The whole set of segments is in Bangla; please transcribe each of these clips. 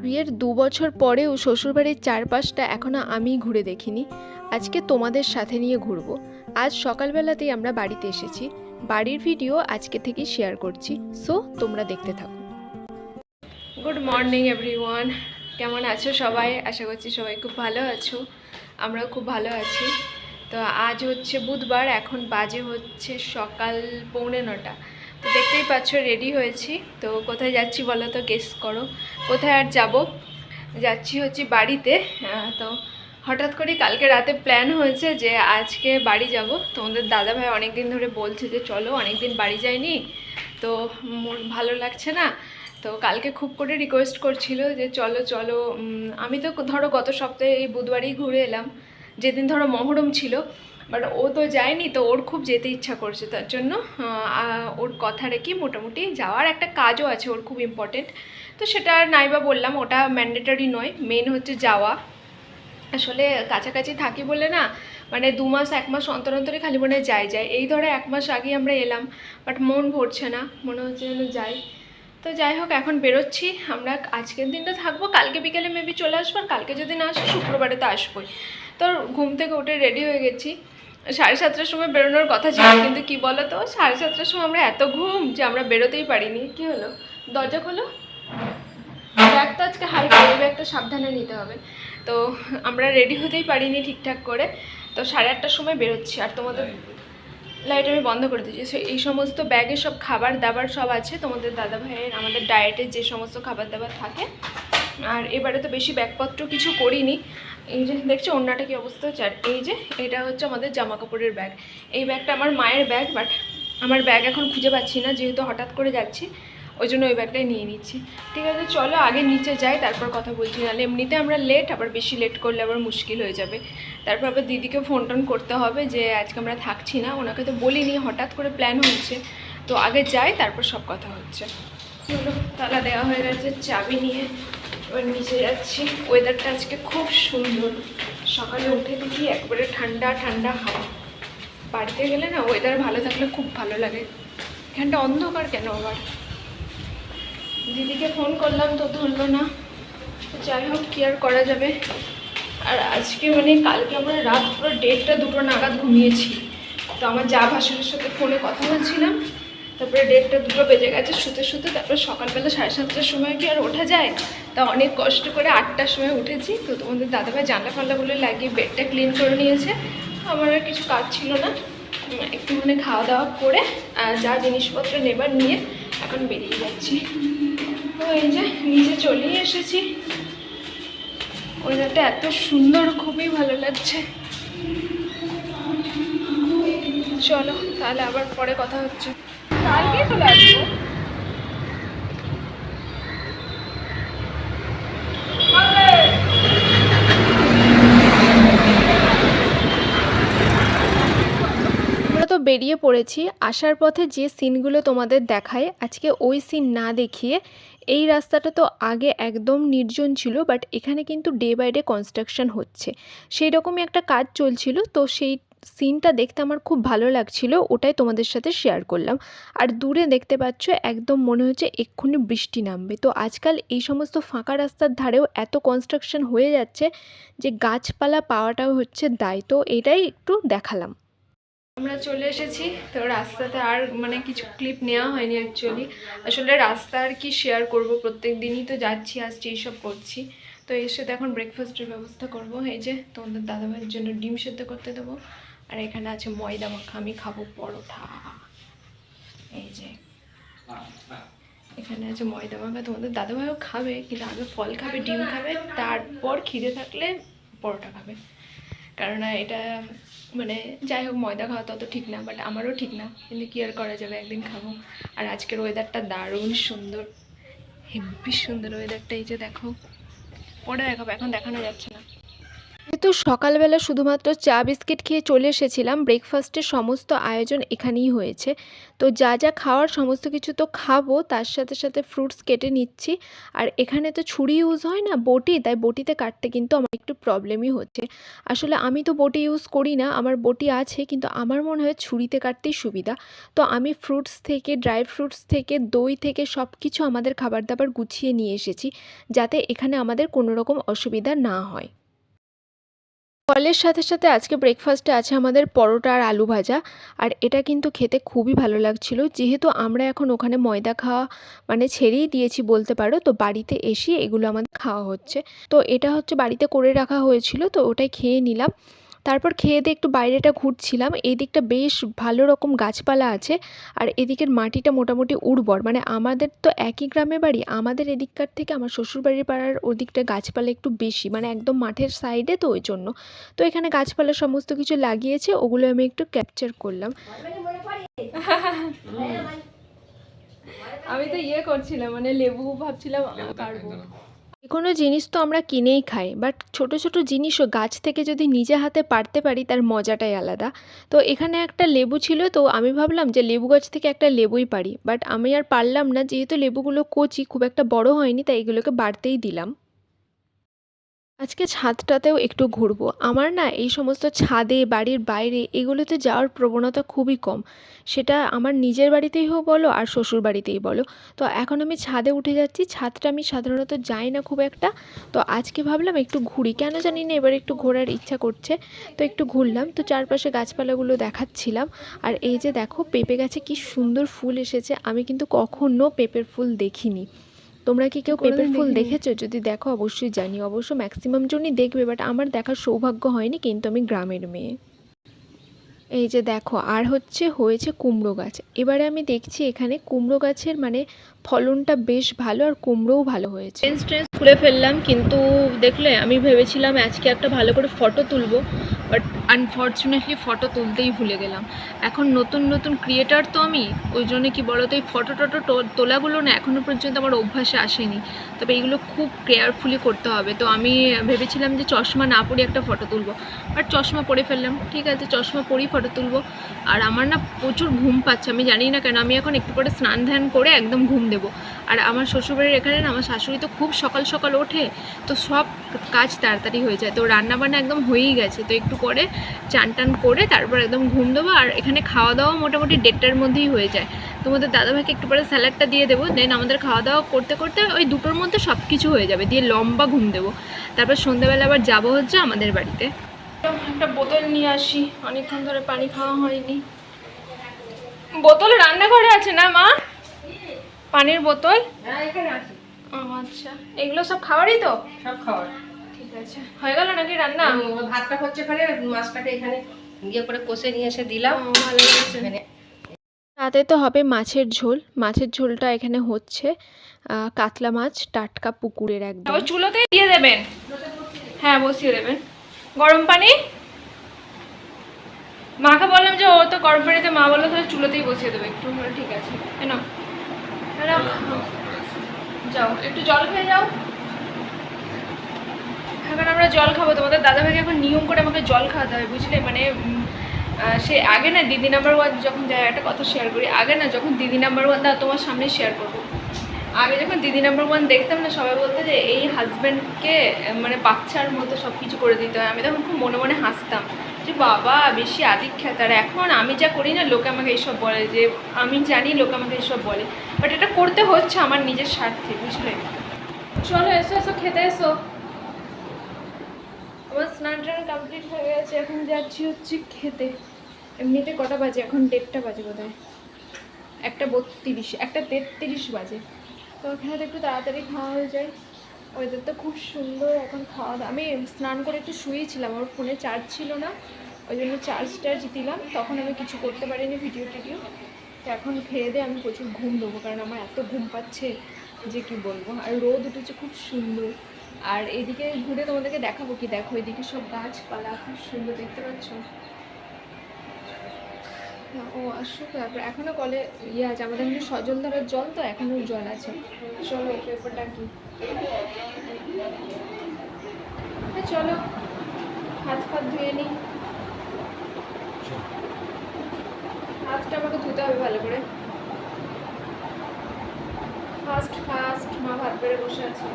বিয়ের 2 বছর পরেও শ্বশুরবাড়ির চারপাশটা এখনও আমি ঘুরে দেখিনি। আজকে তোমাদের সাথে নিয়ে ঘুরবো। আজ সকালবেলাতেই আমরা বাড়িতে এসেছি। বাড়ির ভিডিও আজকে থেকেই শেয়ার করছি, সো তোমরা দেখতে থাকো। গুড মর্নিং এভরিওয়ান, কেমন আছো সবাই? আশা করছি সবাই খুব ভালো আছো, আমরাও খুব ভালো আছি। তো আজ হচ্ছে বুধবার, এখন বাজে হচ্ছে সকাল 8:45। তো দেখতেই পাচ্ছ রেডি হয়েছি। তো কোথায় যাচ্ছি বলো তো, গেস করো। কোথায় আর যাব, যাচ্ছি হচ্ছে বাড়িতে। তো হঠাৎ করে কালকে রাতে প্ল্যান হয়েছে যে আজকে বাড়ি যাব। তোমাদের দাদাভাই অনেক দিন ধরে বলছে যে চলো, অনেক দিন বাড়ি যাইনি, তো মন ভালো লাগছে না। তো কালকে খুব করে রিকোয়েস্ট করছিল যে চলো চলো। আমি তো ধরো গত সপ্তাহে এই বুধবারই ঘুরে এলাম, যেদিন ধরো মহরম ছিল। বাট ও তো যায়নি, তো ওর খুব যেতে ইচ্ছা করছে। তার জন্য ওর কথা রেখে মোটামুটি যাওয়ার একটা কাজও আছে ওর, খুব ইম্পর্টেন্ট। তো সেটা আর নাইবা বললাম, ওটা ম্যান্ডেটরি নয়, মেন হচ্ছে যাওয়া। আসলে কাছাকাছি থাকি বলে না, মানে 2 মাস 1 মাস অন্তর অন্তরে খালি মনে যায় এই ধরে 1 মাস আগে আমরা এলাম, বাট মন ভরছে না, মনে হচ্ছে যেন যাই। তো যাই হোক, এখন বেরোচ্ছি আমরা। আজকের দিনটা থাকবো, কালকে বিকেলে মেবি চলে আসবো। আর কালকে যদি না আসি, শুক্রবারে তো আসবোই। তো ঘুম থেকে উঠে রেডি হয়ে গেছি। 7:30টার সময় বেরোনোর কথা ছিল, কিন্তু কি বলো তো, 7:30টার সময় আমরা এত ঘুম যে আমরা বেরোতেই পারিনি। কি হলো, দরজা খোলো। ব্যাগটা আজকে হালকা, এই ব্যাগটা সাবধানে নিতে হবে। তো আমরা রেডি হতেই পারিনি ঠিকঠাক করে। তো 8:30টার সময় বেরোচ্ছি। আর তোমাদের লাইট আমি বন্ধ করে দিয়েছি। সো এই সমস্ত ব্যাগে সব খাবার দাবার সব আছে তোমাদের দাদাভাইয়ের, আমাদের ডায়েটের যে সমস্ত খাবার দাবার থাকে। আর এবারে তো বেশি ব্যাগপত্র কিছু করিনি। এই যে দেখছো ওড়নাটা কি অবস্থা হচ্ছে। আর এই যে এটা হচ্ছে আমাদের জামা কাপড়ের ব্যাগ। এই ব্যাগটা আমার মায়ের ব্যাগ, বাট আমার ব্যাগ এখন খুঁজে পাচ্ছি না, যেহেতু হঠাৎ করে যাচ্ছি, ওই জন্য ওই ব্যাগটাই নিয়ে নিচ্ছি। ঠিক আছে, চলো আগে নিচে যাই, তারপর কথা বলছি। নাহলে এমনিতে আমরা লেট, আবার বেশি লেট করলে আবার মুশকিল হয়ে যাবে। তারপর আবার দিদিকে ফোন টোন করতে হবে যে আজকে আমরা থাকছি না। ওনাকে তো বলিনি, হঠাৎ করে প্ল্যান হচ্ছে। তো আগে যাই, তারপর সব কথা হচ্ছে। চলো, তালা দেওয়া হয়ে গেছে, চাবি নিয়ে এবার নিচে যাচ্ছি। ওয়েদারটা আজকে খুব সুন্দর। সকালে উঠে দেখি একবারে ঠান্ডা ঠান্ডা হাওয়া। বাড়িতে গেলে না ওয়েদার ভালো থাকলে খুব ভালো লাগে। এখানটা অন্ধকার কেন আবার। দিদিকে ফোন করলাম তো ধরলো না। যাই হোক, কি আর করা যাবে। আর আজকে মানে কালকে আমরা রাত পুরো 1:30 2টো নাগাদ ঘুমিয়েছি। তো আমার যা ভাসুরের সাথে ফোনে কথা বলছিলাম, তারপরে 1:30 2টো বেজে গেছে শুতে শুতে। তারপরে সকালবেলা 7:30টার সময় কি আর ওঠা যায়? তা অনেক কষ্ট করে 8টার সময় উঠেছি। তো তোমাদের দাদাভাই জানলা ফাল্লাগুলো লাগিয়ে বেডটা ক্লিন করে নিয়েছে। আমার আর কিছু কাজ ছিল না, একটু মানে খাওয়া দাওয়া করে যা জিনিসপত্র নেবার নিয়ে এখন বেরিয়ে যাচ্ছি। তো এই যে নিচে চলেই এসেছি। ওয়েদারটা এত সুন্দর, খুবই ভালো লাগছে। চলো তাহলে আবার পরে কথা হচ্ছে। কালকে চলে আসবো। আমরা তো বেরিয়ে পড়েছি। আসার পথে যে সিনগুলো তোমাদের দেখায়, আজকে ওই সিন না দেখিয়ে, এই রাস্তাটা তো আগে একদম নির্জন ছিল, বাট এখানে কিন্তু ডে বাই ডে কনস্ট্রাকশন হচ্ছে, সেই রকমই একটা কাজ চলছিল। তো সেই সিনটা দেখতে আমার খুব ভালো লাগছিল, ওটাই তোমাদের সাথে শেয়ার করলাম। আর দূরে দেখতে পাচ্ছ একদম মনে হচ্ছে এক্ষুনি বৃষ্টি নামবে। তো আজকাল এই সমস্ত ফাঁকা রাস্তার ধারেও এত কনস্ট্রাকশন হয়ে যাচ্ছে যে গাছপালা পাওয়াটাও হচ্ছে দায়। তো এটাই একটু দেখালাম। আমরা চলে এসেছি। তো রাস্তাতে আর মানে কিছু ক্লিপ নেওয়া হয়নি অ্যাকচুয়ালি। আসলে রাস্তা আর কি শেয়ার করব, প্রত্যেক দিনই তো যাচ্ছি আসছি এইসব করছি। তো এসে তো এখন ব্রেকফাস্টের ব্যবস্থা করব। এই যে তোমাদের দাদাভাইয়ের জন্য ডিম সেদ্ধ করতে দেবো। আর এখানে আছে ময়দা মাখা, আমি খাবো পরোটা। এই যে এখানে আছে ময়দা মাখা, তোমাদের দাদাভাইও খাবে, কিন্তু আগে ফল খাবে, ডিম খাবে, তারপর খিদে থাকলে পরোটা খাবে। কারণ এটা মানে যাই হোক, ময়দা খাওয়া তত ঠিক না, বাট আমারও ঠিক না, কিন্তু কি আর করা যাবে, একদিন খাবো। আর আজকের ওয়েদারটা দারুণ সুন্দর, হেব্বি সুন্দর ওয়েদারটা। এই যে দেখো, পরে দেখাবো, এখন দেখানো যাচ্ছে না। যেহেতু সকালবেলা শুধুমাত্র চা বিস্কিট খেয়ে চলে এসেছিলাম, ব্রেকফাস্টের সমস্ত আয়োজন এখানেই হয়েছে। তো যা যা খাওয়ার সমস্ত কিছু তো খাবো, তার সাথে সাথে ফ্রুটস কেটে নিচ্ছি। আর এখানে তো ছুরি ইউজ হয় না, বটি, তাই বটিতে কাটতে কিন্তু আমার একটু প্রবলেমই হচ্ছে। আসলে আমি তো বটি ইউজ করি না, আমার বটি আছে, কিন্তু আমার মনে হয় ছুরিতে কাটতেই সুবিধা। তো আমি ফ্রুটস থেকে, ড্রাই ফ্রুটস থেকে, দই থেকে সব কিছু আমাদের খাবার দাবার গুছিয়ে নিয়ে এসেছি, যাতে এখানে আমাদের কোনো রকম অসুবিধা না হয়। ফলের সাথে সাথে আজকে ব্রেকফাস্টে আছে আমাদের পরোটা আর আলু ভাজা। আর এটা কিন্তু খেতে খুবই ভালো লাগছিল। যেহেতু আমরা এখন ওখানে ময়দা খাওয়া মানে ছেড়েই দিয়েছি বলতে পারো, তো বাড়িতে এসে এগুলো আমাদের খাওয়া হচ্ছে। তো এটা হচ্ছে বাড়িতে করে রাখা হয়েছিল, তো ওটাই খেয়ে নিলাম। তারপর খেয়ে দিয়ে একটু বাইরেটা ঘুরছিলাম। এই দিকটা বেশ ভালো রকম গাছপালা আছে, আর এদিকের মাটিটা মোটামুটি উর্বর। মানে আমাদের তো একই গ্রামে বাড়ি, আমাদের এদিককার থেকে আমার শ্বশুরবাড়ির পাড়ার ওদিকটা গাছপালা একটু বেশি, মানে একদম মাঠের সাইডে, তো ওই জন্য। তো এখানে গাছপালা সমস্ত কিছু লাগিয়েছে, ওগুলো আমি একটু ক্যাপচার করলাম। আমি তো করছিলাম, মানে লেবু ভাবছিলাম পারবো। কোনো জিনিস তো আমরা কিনেই খাই, বাট ছোট ছোট জিনিসও গাছ থেকে যদি নিজে হাতে পারতে পারি, তার মজাটাই আলাদা। তো এখানে একটা লেবু ছিল, তো আমি ভাবলাম যে লেবু গাছ থেকে একটা লেবুই পারি, বাট আমি আর পারলাম না, যেহেতু লেবুগুলো কচি, খুব একটা বড় হয়নি, তাই এগুলোকে বাড়তেই দিলাম। আজকে ছাদটাতেও একটু ঘুরবো। আমার না এই সমস্ত ছাদে, বাড়ির বাইরে এগুলোতে যাওয়ার প্রবণতা খুবই কম। সেটা আমার নিজের বাড়িতেই হোক বলো, আর শ্বশুর বাড়িতেই বলো। তো এখন আমি ছাদে উঠে যাচ্ছি। ছাদটা আমি সাধারণত যাই না খুব একটা। তো আজকে ভাবলাম একটু ঘুরি, কেন জানি না এবার একটু ঘোরার ইচ্ছা করছে। তো একটু ঘুরলাম, তো চারপাশে গাছপালাগুলো দেখাচ্ছিলাম। আর এই যে দেখো, পেঁপে গাছে কি সুন্দর ফুল এসেছে। আমি কিন্তু কখনো পেঁপের ফুল দেখিনি। তোমরা কি কেউ পেঁপের ফুল দেখেছো? যদি দেখো অবশ্যই জানিও। অবশ্য ম্যাক্সিমাম জনই দেখবে, বাট আমার দেখার সৌভাগ্য হয়নি, কিন্তু আমি গ্রামের মেয়ে। এই যে দেখো, আর হয়েছে কুমড়ো গাছ। এবারে আমি দেখছি এখানে কুমড়ো গাছের মানে ফলনটা বেশ ভালো, আর কুমড়োও ভালো হয়েছে। ট্রেন্স খুলে ফেললাম, কিন্তু দেখলে আমি ভেবেছিলাম আজকে একটা ভালো করে ফটো তুলবো, বাট আনফর্চুনেটলি ফটো তুলতেই ভুলে গেলাম। এখন নতুন নতুন ক্রিয়েটার তো আমি, ওই জন্য কি বলতো, এই ফটো তোলাগুলো না এখনও পর্যন্ত আমার অভ্যাসে আসেনি। তবে এইগুলো খুব কেয়ারফুলি করতে হবে। তো আমি ভেবেছিলাম যে চশমা না পরে একটা ফটো তুলবো, বাট চশমা পরে ফেললাম। ঠিক আছে, চশমা পরেই ফটো তুলবো। আর আমার না প্রচুর ঘুম পাচ্ছে, আমি জানি না কেন। আমি এখন একটু পরে স্নান ধ্যান করে একদম ঘুম দেবো। আর আমার শ্বশুরবাড়ির এখানে না আমার শাশুড়ি তো খুব সকাল সকাল ওঠে, তো সব কাজ তাড়াতাড়ি হয়ে যায়। তো রান্নাবান্না একদম হয়েই গেছে, তো একটু পরে চান টান করে তারপর একদম ঘুম দেবো। আর এখানে খাওয়া দাওয়া মোটামুটি 1:30টার মধ্যেই হয়ে যায়। তোমাদের দাদাভাইকে একটু পরে স্যালাডটা দিয়ে দেবো, দেন আমাদের খাওয়া দাওয়া করতে করতে ওই 2টোর মধ্যে সব কিছু হয়ে যাবে, দিয়ে লম্বা ঘুম দেবো। তারপর সন্ধ্যাবেলা আবার যাবো হচ্ছে আমাদের বাড়িতে। একটা বোতল নিয়ে আসি, অনেকক্ষণ ধরে পানি খাওয়া হয়নি। বোতল রান্নাঘরে আছে না মা? পানির বোতল? আচ্ছা, এগুলো সব খাবারই তো? সব খাবার ঠিক আছে। হয়ে গেল নাকি রান্না? ভাতটা হচ্ছে, এখানে মাছটাকে এখানে ইয়ে করে কষে নিয়ে এসে দিলাম। ভালো লাগছে। রাতে তো হবে মাছের ঝোল। মাছের ঝোলটা এখানে হচ্ছে কাতলা মাছ, টাটকা পুকুরের একদম। ওই চুলোতেই দিয়ে দেবেন? হ্যাঁ, বসিয়ে দেবেন। গরম পানি? মাকে বললাম যে ও তো গরম পানিতে, মা বললো তাহলে চুলোতেই বসিয়ে দেবে একটু। ঠিক আছে, এনো যাও, একটু জল খেয়ে যাও। এখন আমরা জল খাবো। তোমাদের দাদাভাইকে এখন নিয়ম করে আমাকে জল খাওয়াতে হবে, বুঝলে? মানে সে আগে না দিদি নাম্বার 1 যখন যায়, একটা কথা শেয়ার করি। আগে না যখন দিদি নাম্বার 1, তোমার সামনে শেয়ার করবো, আগে যখন দিদি নাম্বার 1 দেখতাম না, সবাই বলতে যে এই হাজব্যান্ডকে মানে বাচ্চার মতো সব কিছু করে দিতে হয়। আমি তখন খুব মনে মনে হাসতাম যে বাবা বেশি আদিক্ষেতা। আর এখন আমি যা করি না, লোকে আমাকে এইসব বলে, যে আমি জানি লোকে আমাকে এইসব বলে, বাট এটা করতে হচ্ছে আমার নিজের স্বার্থে, বুঝলে? চলো এসো এসো, খেতে এসো। আমার স্নান টান কমপ্লিট হয়ে গেছে, এখন যাচ্ছি হচ্ছে খেতে। এমনিতে কটা বাজে এখন? 1:30টা বাজে বোধহয়, 1:32, 1:33 বাজে। তো ওখানে তো একটু তাড়াতাড়ি খাওয়া হয়ে যায়। ওয়েদার তো খুব সুন্দর। এখন খাওয়া দাওয়া, আমি স্নান করে একটু শুয়েছিলাম, আমার ফোনে চার্জ ছিল না, ওই জন্য চার্জ দিলাম। তখন আমি কিছু করতে পারিনি, ভিডিও টিডিও। তো এখন খেয়ে দিয়ে আমি প্রচুর ঘুম দেবো, কারণ আমার এত ঘুম পাচ্ছে যে কি বলবো। আর রোদ উঠেছে খুব সুন্দর। আর এদিকে ঘুরে তোমাদেরকে দেখাবো কি, দেখো এদিকে সব গাছপালা খুব সুন্দর, দেখতে পাচ্ছ? ও আসুক, তারপর এখনও কলে ইয়ে আছে আমাদের, এখানে সজল ধরার জল, তো এখনও জল আছে। চলো পেপারটা কি, চলো। ধুয়ে নিই। হাতটা আমাকে ধুতে হবে ভালো করে। ফার্স্ট মা ভাত বেড়ে বসে আছে।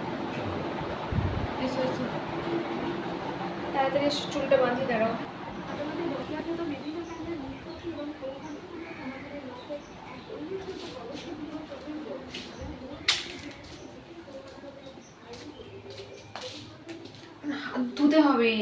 এসো এসো, তাড়াতাড়ি এসে চুলটা বাঁধি, দাঁড়াও। হাত ধুতে হবে।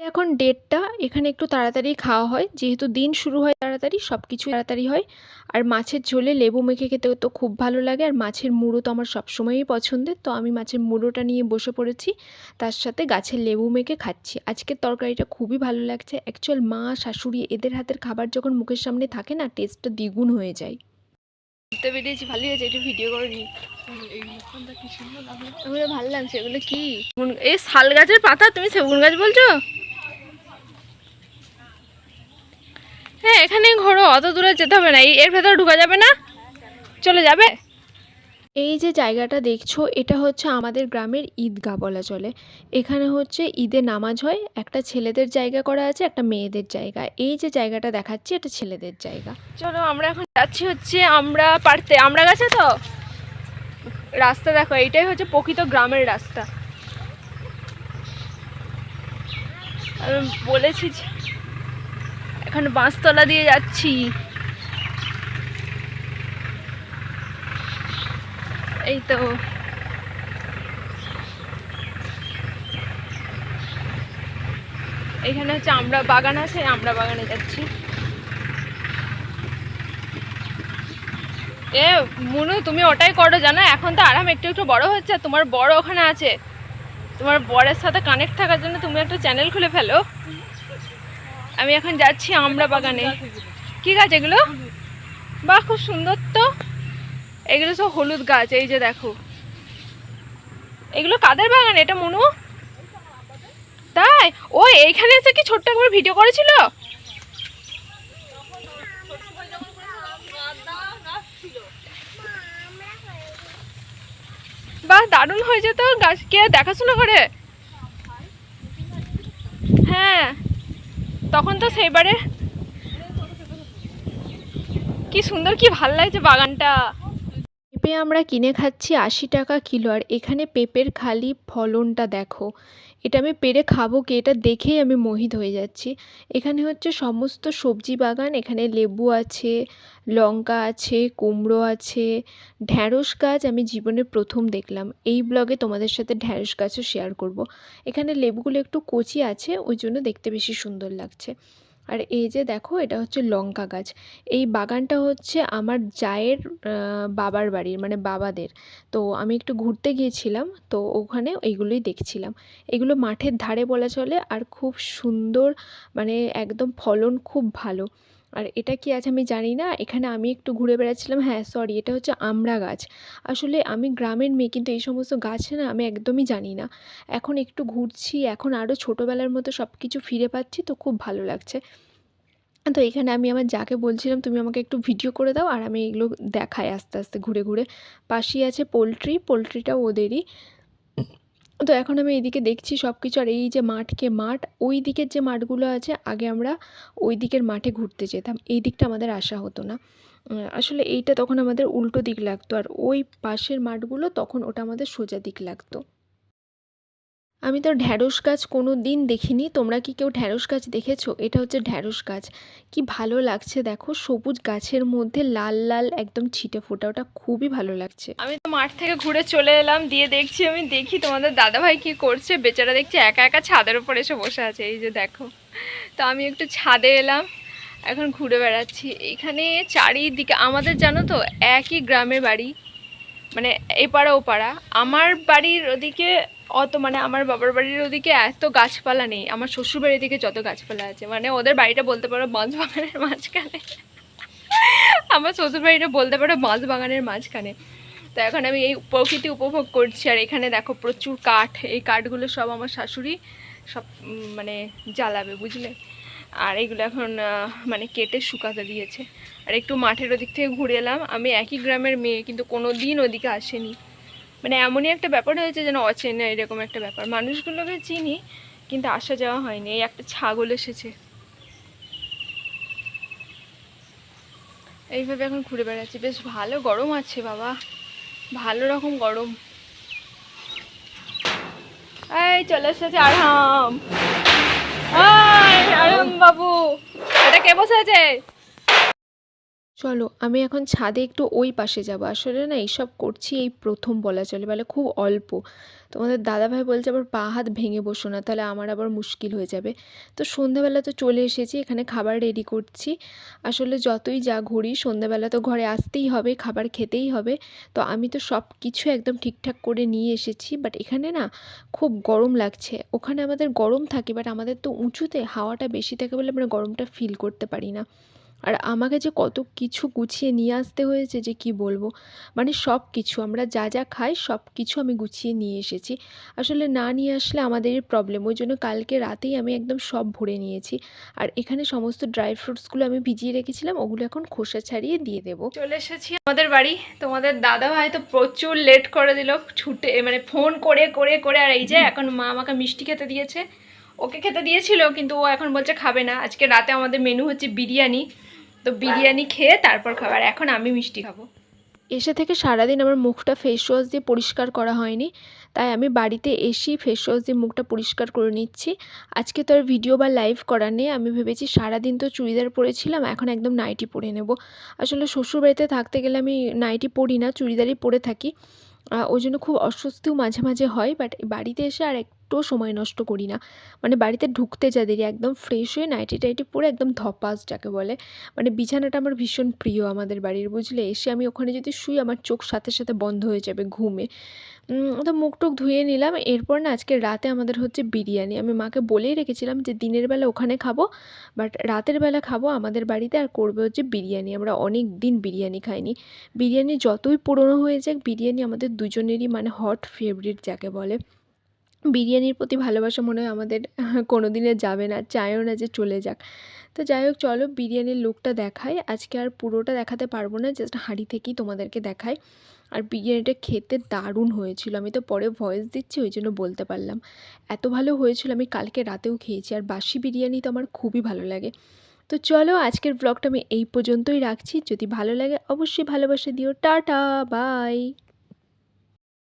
এখন 1:30, এখানে একটু তাড়াতাড়ি খাওয়া হয়, যেহেতু দিন শুরু হয় তাড়াতাড়ি, সব কিছু তাড়াতাড়ি হয়। আর মাছের ঝোলে লেবু মেখে খেতে তো খুব ভালো লাগে, আর মাছের মুড়ো তো আমার সবসময়ই পছন্দের, তো আমি মাছের মুড়োটা নিয়ে বসে পড়েছি, তার সাথে গাছের লেবু মেখে খাচ্ছি। আজকের তরকারিটা খুবই ভালো লাগছে। অ্যাকচুয়াল মা শাশুড়ি এদের হাতের খাবার যখন মুখের সামনে থাকে না, টেস্টটা দ্বিগুণ হয়ে যায়। ঘুরতে বেরিয়েছি, ভালোই হয়েছে, একটু ভিডিও করে নি। ওগুলো ভালো লাগছে। এগুলো কি? এই শাল গাছের পাতা, তুমি সেগুন গাছ বলছো? হ্যাঁ, এখানে ঘোরো, অত দূরে যেতে হবে না, এর ভেতরে ঢোকা যাবে না, চলে যাবে। এই যে জায়গাটা দেখছো, এটা হচ্ছে আমাদের গ্রামের ঈদগাহ বলা চলে। এখানে হচ্ছে ঈদে নামাজ হয়, একটা ছেলেদের জায়গা করা আছে, একটা মেয়েদের জায়গা। এই যে জায়গাটা দেখাচ্ছি, এটা ছেলেদের জায়গা। চলো আমরা এখন যাচ্ছি হচ্ছে আমরা গাছে। তো রাস্তা দেখো, এইটাই হচ্ছে প্রকৃত গ্রামের রাস্তা। আমি বলেছি এখন বাঁশতলা দিয়ে যাচ্ছি। এই তো এখানে হচ্ছে আমরা বাগান আছে, আমরা বাগানে যাচ্ছি। এ মুনু, তুমি ওটাই করো জানো, এখন তো আরাম একটু একটু বড় হচ্ছে, তোমার বড় ওখানে আছে, তোমার বরের সাথে কানেক্ট থাকার জন্য তুমি একটা চ্যানেল খুলে ফেলো। আমি এখন যাচ্ছি আমরা বাগানে। কি গাছ এগুলো? বাহ, খুব সুন্দর তো। এগুলো সব হলুদ গাছ, এই যে দেখো। এগুলো কাদের বাগান এটা মনু? তাই? ও এইখানে এসে কি ছোট্ট একবার ভিডিও করেছিল? বাহ, দারুণ হয়েছে তো। গাছ কে দেখাশোনা করে? হ্যাঁ, তখন তো সেইবারে কি সুন্দর, কি ভাল লাগছে বাগানটা। পেঁপে আমরা কিনে খাচ্ছি 80 টাকা কিলো, আর এখানে পেঁপের খালি ফলনটা দেখো। এটা আমি পেরে খাবো কি, এটা দেখেই আমি মোহিত হয়ে যাচ্ছি। এখানে হচ্ছে সমস্ত সবজি বাগান, এখানে লেবু আছে, লঙ্কা আছে, কুমড়ো আছে, ঢ্যাঁড়স গাছ আমি জীবনে প্রথম দেখলাম। এই ব্লগে তোমাদের সাথে ঢ্যাঁড়স গাছও শেয়ার করব। এখানে লেবুগুলো একটু কচি আছে, ওই জন্য দেখতে বেশি সুন্দর লাগছে। আর এই যে দেখো, এটা হচ্ছে লঙ্কা গাছ। এই বাগানটা হচ্ছে আমার জায়ের বাবার বাড়ির, মানে বাবাদের। তো আমি একটু ঘুরতে গিয়েছিলাম, তো ওখানে এইগুলোই দেখছিলাম। এগুলো মাঠের ধারে বলা চলে, আর খুব সুন্দর, মানে একদম ফলন খুব ভালো। আর এটা কি আছে আমি জানি না, এখানে আমি একটু ঘুরে বেড়াচ্ছিলাম। হ্যাঁ সরি, এটা হচ্ছে আমড়া গাছ। আসলে আমি গ্রামের মেয়ে, কিন্তু এই সমস্ত গাছ না আমি একদমই জানি না। এখন একটু ঘুরছি, এখন আরও ছোটোবেলার মতো সব কিছু ফিরে পাচ্ছি, তো খুব ভালো লাগছে। তো এখানে আমি আমার যাকে বলছিলাম তুমি আমাকে একটু ভিডিও করে দাও, আর আমি এগুলো দেখাই আস্তে আস্তে ঘুরে ঘুরে। পাশেই আছে পোলট্রিটাও ওদেরই। তো এখন আমি এদিকে দেখছি সব কিছু, আর এই যে মাঠ, ওই দিকের যে মাঠগুলো আছে, আগে আমরা ওই দিকের মাঠে ঘুরতে যেতাম, এই দিকটা আমাদের আসা হতো না। আসলে এইটা তখন আমাদের উল্টো দিক লাগতো, আর ওই পাশের মাঠগুলো তখন ওটা আমাদের সোজা দিক লাগতো। আমি তো ঢ্যাঁড়স গাছ কোনো দিন দেখিনি। তোমরা কি কেউ ঢ্যাঁড়স গাছ দেখেছো? এটা হচ্ছে ঢ্যাঁড়স গাছ। কি ভালো লাগছে দেখো, সবুজ গাছের মধ্যে লাল লাল একদম ছিটে ফোটা, ওটা খুবই ভালো লাগছে। আমি তো মাঠ থেকে ঘুরে চলে এলাম, দিয়ে দেখি তোমাদের দাদাভাই কি করছে। বেচারা দেখছি একা একা ছাদের উপর এসে বসে আছে, এই যে দেখো। তো আমি একটু ছাদে এলাম, এখন ঘুরে বেড়াচ্ছি। এখানে চারিদিকে আমাদের, জানো তো, একই গ্রামের বাড়ি, মানে এই পাড়া ও পাড়া। আমার বাড়ির ওদিকে অত মানে আমার বাবার বাড়ির ওদিকে এত গাছপালা নেই, আমার শ্বশুর বাড়ির দিকে যত গাছপালা আছে, মানে ওদের বাড়িটা বলতে পারো বাঁশ বাগানের মাঝখানে, আমার শ্বশুর বাড়িটা বলতে পারো বাঁশ বাগানের মাঝখানে। তো এখন আমি এই প্রকৃতি উপভোগ করছি। আর এখানে দেখো প্রচুর কাঠ, এই কাঠগুলো সব আমার শাশুড়ি সব মানে জ্বালাবে, বুঝলে। আর এগুলো এখন মানে কেটে শুকাতে দিয়েছে। আর একটু মাঠের ওদিক থেকে ঘুরে এলাম। আমি একই গ্রামের মেয়ে, কিন্তু কোনো দিন ওদিকে আসেনি, মানে এমনই একটা ব্যাপার হয়েছে যেন অচেনা এরকম একটা ব্যাপার। মানুষগুলোকে চিনি কিন্তু আসা যাওয়া হয়নি। এই একটা ছাগল এসেছে, এইভাবে এখন ঘুরে বেড়াচ্ছি। বেশ ভালো গরম আছে বাবা, ভালো রকম গরম। এই চলে এসেছে আরাম, আরাম বাবু, এটা কে বসে আছে? চলো আমি এখন ছাদে একটু ওই পাশে যাব। আসলে না এইসব করছি এই প্রথম বলা চলে, বলে খুব অল্প। তোমাদের দাদাভাই বলছে আবার পা হাত ভেঙে বসো না, তাহলে আমার আবার মুশকিল হয়ে যাবে। তো সন্ধ্যাবেলা তো চলে এসেছি, এখানে খাবার রেডি করছি। আসলে যতই যা ঘুরি সন্ধ্যাবেলা তো ঘরে আসতেই হবে, খাবার খেতেই হবে। তো আমি তো সব কিছু একদম ঠিকঠাক করে নিয়ে এসেছি, বাট এখানে না খুব গরম লাগছে। ওখানে আমাদের গরম থাকে, বাট আমাদের তো উঁচুতে হাওয়াটা বেশি থাকে বলে আমরা গরমটা ফিল করতে পারি না। আর আমাকে যে কত কিছু গুছিয়ে নিয়ে আসতে হয়েছে যে কি বলবো, মানে সব কিছু আমরা যা যা খাই সব কিছু আমি গুছিয়ে নিয়ে এসেছি। আসলে না নিয়ে আসলে আমাদেরই প্রবলেম, ওই জন্য কালকে রাতেই আমি একদম সব ভরে নিয়েছি। আর এখানে সমস্ত ড্রাই ফ্রুটসগুলো আমি ভিজিয়ে রেখেছিলাম, ওগুলো এখন খোসা ছাড়িয়ে দিয়ে দেবো। চলে এসেছি আমাদের বাড়ি। তোমাদের দাদা ভাই তো প্রচুর লেট করে দিল, ছুটে মানে ফোন করে করে করে। আর এই যে এখন মা আমাকে মিষ্টি খেতে দিয়েছে, ওকে খেতে দিয়েছিল কিন্তু ও এখন বলছে খাবে না। আজকে রাতে আমাদের মেনু হচ্ছে বিরিয়ানি, তো বিরিয়ানি খেয়ে তারপর খাবার। এখন আমি মিষ্টি খাবো। এসে থেকে সারাদিন আমার মুখটা ফেস ওয়াশ দিয়ে পরিষ্কার করা হয়নি, তাই আমি বাড়িতে এসেই ফেস ওয়াশ দিয়ে মুখটা পরিষ্কার করে নিচ্ছি। আজকে তো আর ভিডিও বা লাইভ করার নেই, আমি ভেবেছি সারাদিন তো চুড়িদার পরেছিলাম, এখন একদম নাইটি পরে নেব। আসলে শ্বশুরবাড়িতে থাকতে গেলে আমি নাইটি পরি না, চুড়িদারই পরে থাকি। ওই জন্য খুব অস্বস্তিও মাঝে মাঝে হয়, বাট বাড়িতে এসে আর একটুও সময় নষ্ট করি না। মানে বাড়িতে ঢুকতে যা দেরি, একদম ফ্রেশ হয়ে নাইটি টাইটি পরে একদম ধপাস যাকে বলে। মানে বিছানাটা আমার ভীষণ প্রিয় আমাদের বাড়ির, বুঝলে। এসে আমি ওখানে যদি শুই আমার চোখ সাথে সাথে বন্ধ হয়ে যাবে ঘুমে। তো মুখ টুক ধুয়ে নিলাম। এরপর না আজকে রাতে আমাদের হচ্ছে বিরিয়ানি। আমি মাকে বলেই রেখেছিলাম যে দিনের বেলা ওখানে খাবো, বাট রাতের বেলা খাবো আমাদের বাড়িতে, আর করবে হচ্ছে বিরিয়ানি। আমরা অনেক দিন বিরিয়ানি খাইনি। বিরিয়ানি যতই পুরনো হয়ে যাক, বিরিয়ানি আমাদের দুজনেরই মানে হট ফেভারিট যাকে বলে। বিরিয়ানির প্রতি ভালোবাসা মনে হয় আমাদের কোনো দিনে যাবে না, চাইও না যে চলে যাক। তো যাই হোক চলো বিরিয়ানির লুকটা দেখাই। আজকে আর পুরোটা দেখাতে পারবো না, জাস্ট হাঁড়ি থেকেই তোমাদেরকে দেখাই। আর বিরিয়ানিটা খেতে দারুণ হয়েছিল, আমি তো পরে ভয়েস দিচ্ছি ওই জন্য বলতে পারলাম। এত ভালো হয়েছিল, আমি কালকে রাতেও খেয়েছি। আর বাসি বিরিয়ানি তো আমার খুবই ভালো লাগে। তো চলো আজকের ব্লগটা আমি এই পর্যন্তই রাখছি। যদি ভালো লাগে অবশ্যই ভালোবাসা দিও। Tata, by.